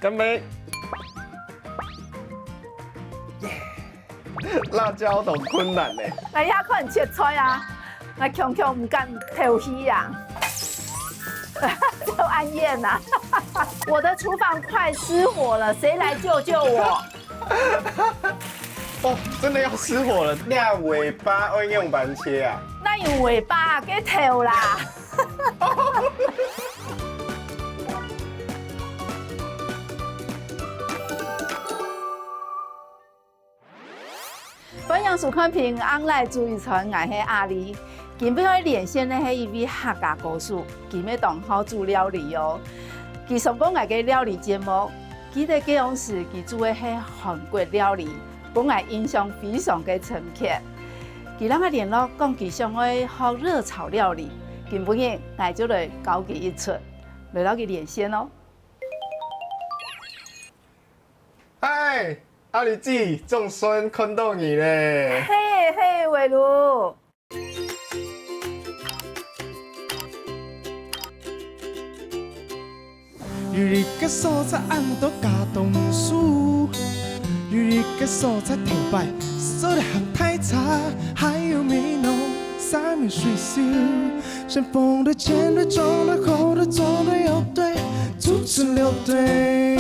干杯！辣椒都困难呢。来遐可能切菜啊，来强强唔敢偷鱼啊，就暗夜呐。我的厨房快失火了，谁来救救我？哦，真的要失火了！那尾巴会用板切啊？那用尾巴给偷啦。欢迎收看平安来注意传，我是阿丽。今日我连线的是一位客家歌手，今日当好煮料理哦。佢上讲我嘅料理节目，佢哋嘅样是佢煮嘅係韓國料理，本我印象非常嘅深刻。佢讓我聯絡講佢想去學熱炒料理，今日我就來教佢一出，來到佢連線咯。嗨，阿里姊，仲孫看到你咧。嘿嘿，偉如。有一个所在俺都加冬树，有一个所在头摆收的很太差，还有米浓三面水秀，像风的、前的、中的、后的、左的、右的，组成六队。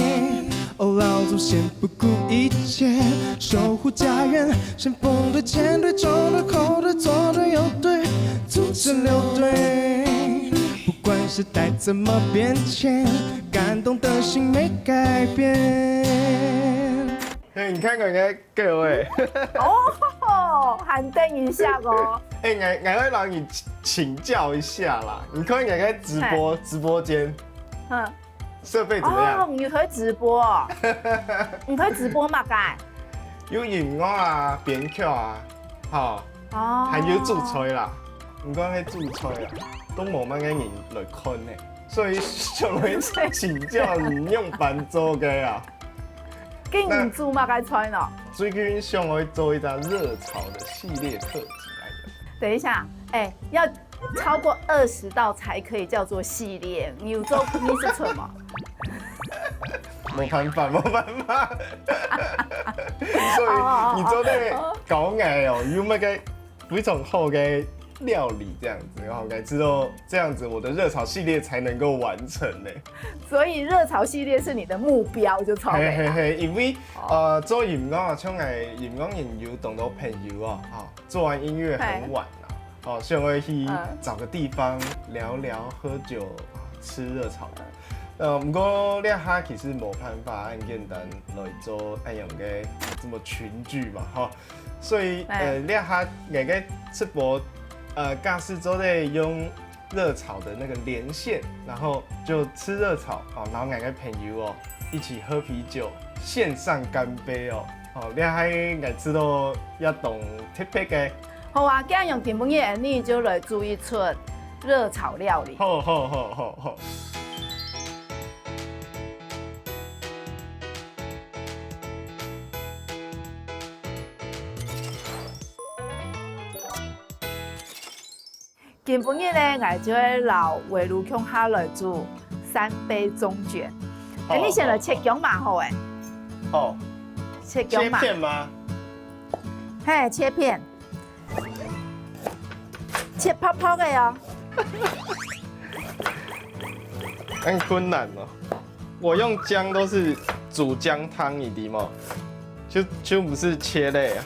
哦，老祖先不顾一切守护家园，像风的、前的、中的、后的、左的、右的，组成六队。不管时代怎么变迁，感动的心没改变。哎，你看看人家各位，哦，喊等一下哦。哎，我会让你请教一下啦。你看人家直播间，设备怎么样？哦，你可以直播哦，你可以直播嘛？该。有音樂啊、編曲啊，吼，哦。還有駐吹啦。唔講迄駐吹啦，都冇乜嘅人來看呢，所以想來請教你用板做嘅啊。跟你煮嘛該穿咯。最近想要做一張熱炒的系列特輯來的。等一下，哎，要超過20道才可以叫做系列。你有做你是什麼？冇辦法，冇辦法。所以你做的搞藝哦，有乜嘅非常好嘅料理這樣子，然後才知道這樣子我的熱炒系列才能夠完成呢。所以熱炒系列是你的目標就錯嘿嘿嘿，因為做音樂啊，像係音樂研究懂到朋友啊，做完音樂很晚啦，想要去找個地方聊聊、喝酒、吃熱炒。不過呢下其實冇辦法咁簡單來做一樣嘅這麼群聚嘛，哈，所以呢下我嘅直播尬是都在用熱炒的那個連線，然後就吃熱炒哦，然後兩個朋友哦一起喝啤酒，線上乾杯哦，你喺我知道一棟特別嘅。好啊，這樣用今日你就來煮一出熱炒料理。好。今日呢，我就會留圍爐腔下來煮3杯中卷。你先來切薑嘛好誒。哦。切薑嘛。切片嗎？嘿，切片。切泡泡的哦。很困難哦。我用薑都是煮薑湯，你知嗎？就不是切類啊。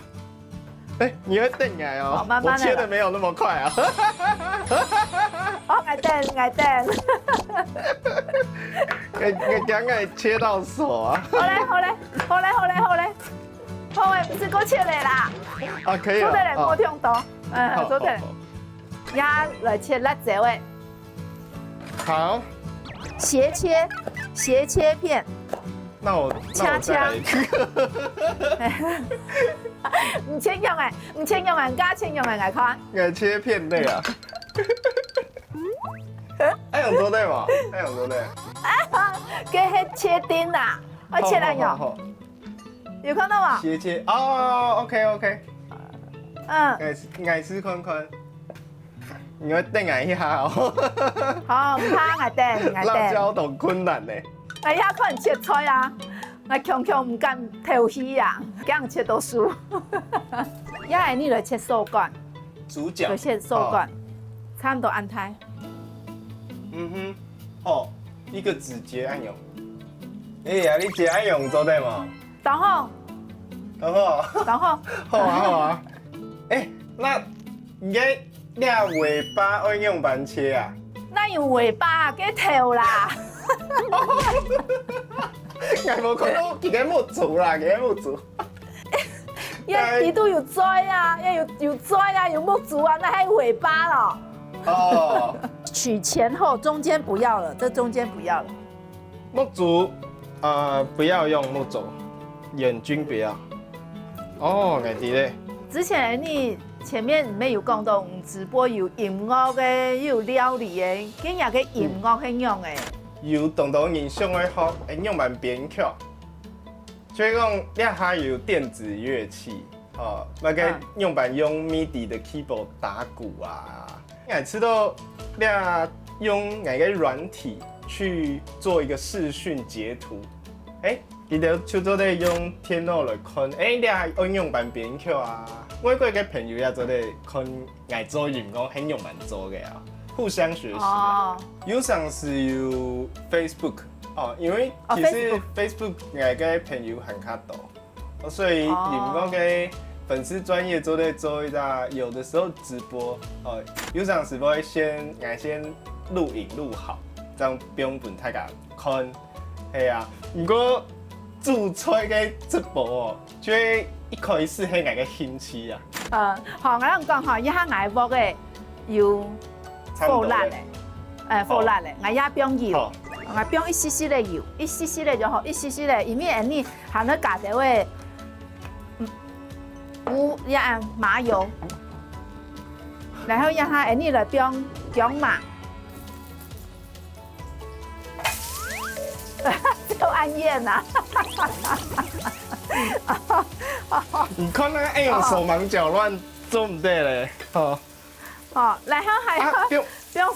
哎，你會等來哦，慢慢我切的沒有那麼快啊。哦，我等。我薑給切到手啊。好嘞，唔是夠切嚟啦。啊，可以了。做得嚟冇聽到，做得嚟。也來切辣椒誒。好。斜切片。那我恰恰。唔請用誒，加請用誒，我看。我切片類啊。愛用做對嘛？愛用做對。佢係切丁啦，我切嚟用。有看到嗎？斜切哦 ，OK。愛吃寬，你要等一下哦。好，唔怕，我等。辣椒都困難呢。哎呀，可能切菜啊，我强强唔敢偷鱼啊，这样切都输。也系你来切手管，主角就切手管，差不多安排。嗯哼，好，一个指节按钮。哎呀，你节按钮做对吗？然后，然后，然后，好啊好啊。哎，那你尾巴要用板切啊？那用尾巴给头啦。我无看到几个木竹啦，几个木竹。伊都有拽啊，有拽啊，有木竹啊，那还有尾巴了。哦，取前后，中间不要了，这中间不要了。木竹，不要用木竹，眼睛不要。哦，眼睛咧。之前你前面没有讲到直播有音乐的，有料理的，今日个音乐很用的。有动到影像的好，用蛮编曲。所以讲，你还有电子乐器，那个用MIDI 的 keyboard 打鼓啊。我知道你用哪个软体去做一个视讯截图，记得就做在用电脑来看，你还应用版编曲啊。我有个朋友也做在看爱做音乐，很用蛮做的啊，互相学习啊。有上是有 Facebook。因为其实 Facebook 我个朋友很卡多，所以你们讲个粉丝专业做一下，有的时候直播，有阵时会先录影录好，这样不用本太家看，系啊。不过做出个直播就会一开始係我个興趣啊。好，我講一下我播嘅有火辣嘅，火辣嘅，我也不用油。我不用一絲絲的油，一絲絲的就好，一絲絲的，因為你含咗加啲位麻油，然後讓它你來不用麻，就按鹽啦。你看那個用手忙腳亂做唔得咧，然後還不用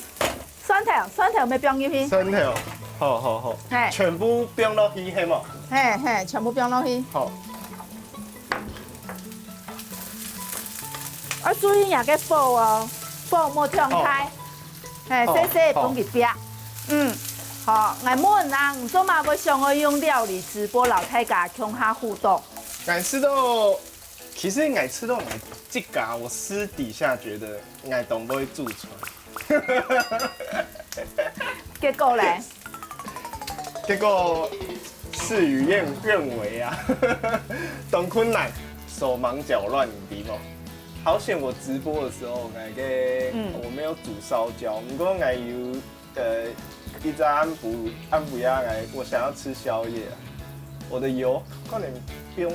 蒜頭咪不用入去。蒜頭。好，全部不用落去，係嘛？全部不用落去。好。我注意下個火哦，火莫跳開，細細放入邊。好，我問人做嘛要想要用料理直播老太家向下互動。其實我吃到這個，我私底下覺得我都不會做出來。結果咧？結果事與願違啊，懂困難，手忙腳亂，你知冇？好險我直播的時候，我沒有煮燒焦，不過我有一隻安補鴨，我想要吃宵夜，我的油可能不用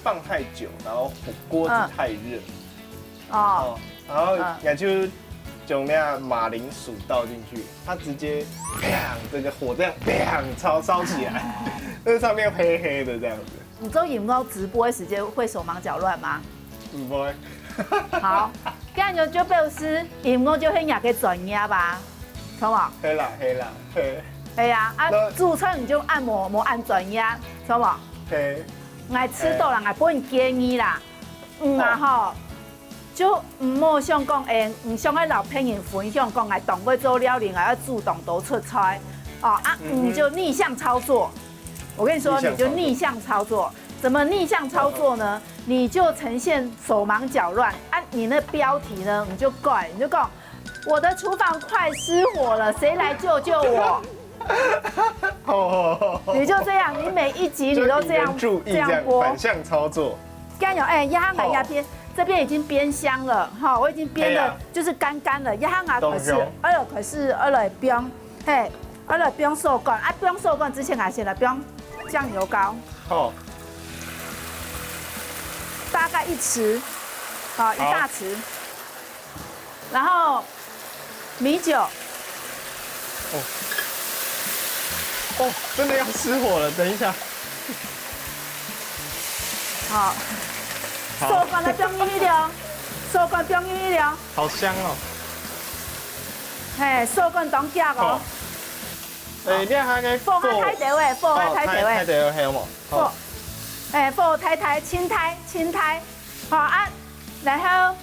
放太久，然後鍋子太熱，然後我就將那馬鈴薯倒進去，它直接砰，這個火這樣砰燒起來，那上面黑黑的這樣子。你做音樂直播的時間會手忙腳亂嗎？唔會。好，咁樣就表示音樂就係人嘅專業吧，錯冇？係啦，係啊，主持人就按摩按專業，錯冇？係。我吃到啦，我本建議啦，吼。就唔好想講唔想喺老朋友分享講，我懂會做料理，我要主動都出菜，你就逆向操作。我跟你說，你就逆向操作，怎麼逆向操作呢？你就呈現手忙腳亂，你那標題呢，你就改，你就講我的廚房快失火了，誰來救救我？你就這樣，你每一集你都這樣播，反向操作。干有鴨邊。這邊已經煸香了，我已經煸的就是乾乾了。一下可是二來煸，二來煸手乾，煸手乾之前先來煸醬油膏，大概1匙，一大匙，然後米酒，真的要失火了，等一下，好。手乾來煸一了，手乾煸一了，好香哦！手乾當夾哦，你下个放喺睇地位，放喺睇地位，睇地位係冇？放，放睇青苔，好啊，然後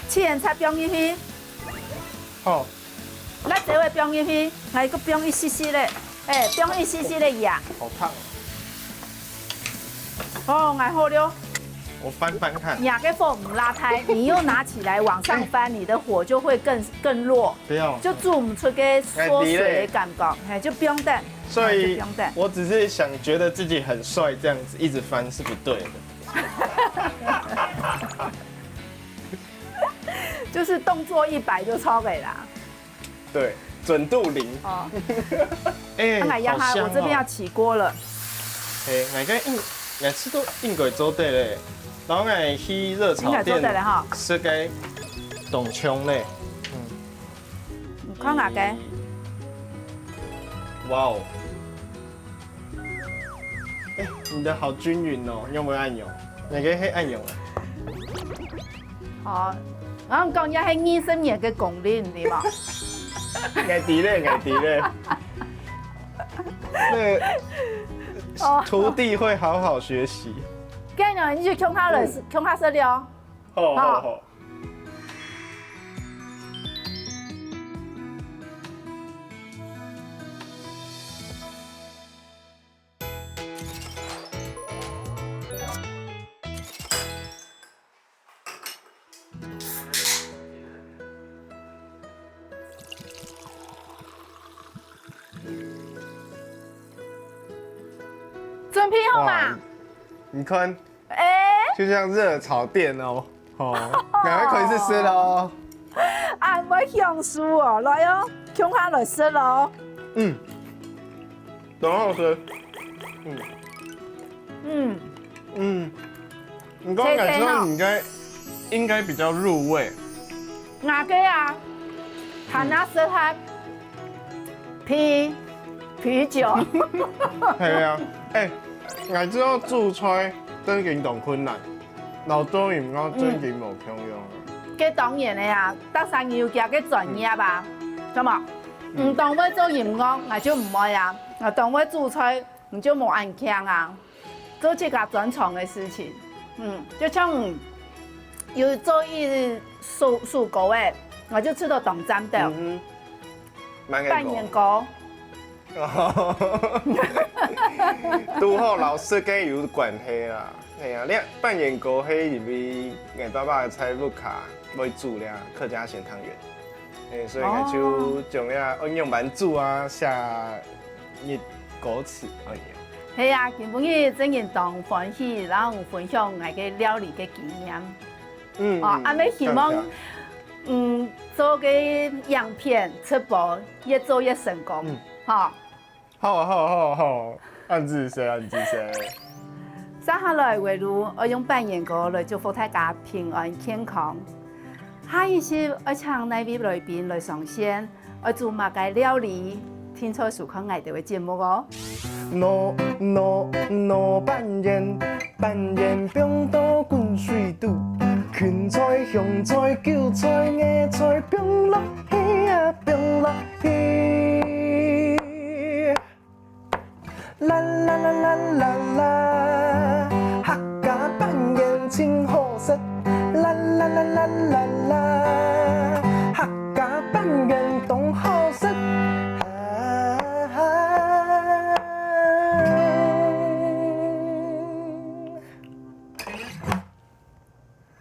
切完菜放入去，好，咱地位放入去，還個放一絲絲咧，放一絲絲咧鹽，好燙。哦，還好了。我翻翻看。兩個火唔拉開，你又拿起來往上翻，你的火就會更弱，不要，就煮唔出個縮水的感覺，就不用等。所以，我只是想覺得自己很帥，這樣子一直翻是不對的。就是動作100就超給啦。對，準度0。哦。哎，好香哦！我這邊要起鍋了。哎，我吃到應該做得嘞，然後我去熱炒店吃個凍蔥嘞。你看哪個？哇哦！哎，你的好均勻哦，用不按鈕？哪個可以按鈕啊？哦，我講一係20年嘅功力，你嘛？愛迪嘞。那徒弟會好好學習。跟住你就控下色了。好。準備好嘛？你看，就像熱炒店哦，趕快開始吃咯。啊，我香酥哦，來哦，控下來吃咯。很好吃。你剛剛感覺到你應該比較入味。哪個啊？他那是他啤酒。係啊，我知道煮菜真係咁困難，老多人講真係冇強用。這當然的呀，得生要夾嘅專業吧，咁嘛？唔當我做鹽工，我就唔會啊；我當我煮菜，你就冇按強啊。做這個專長的事情，就像有做一蔬果的，我就吃到東山豆，半年糕。拄好老師跟有關係啦，係啊，你半年糕迄入面，我爸爸的菜不卡，要煮了客家鹹湯圓，所以我就將了응用蠻煮啊，下一果子而已。係啊，根本佢真係當歡喜，然後分享我嘅料理嘅經驗。阿妹希望，做個樣片出播，越做越成功。好，按字寫。接下來圍爐，我用半年糕來祝福大家平安健康。下一次我請那位來賓來上線，我做乜嘅料理，聽錯數看我哋嘅節目哦。No 半煙冰島滾水煮，芹菜、香菜、韭菜、野菜，冰落去啊，冰落去。啦，客家半煙真好食，啦。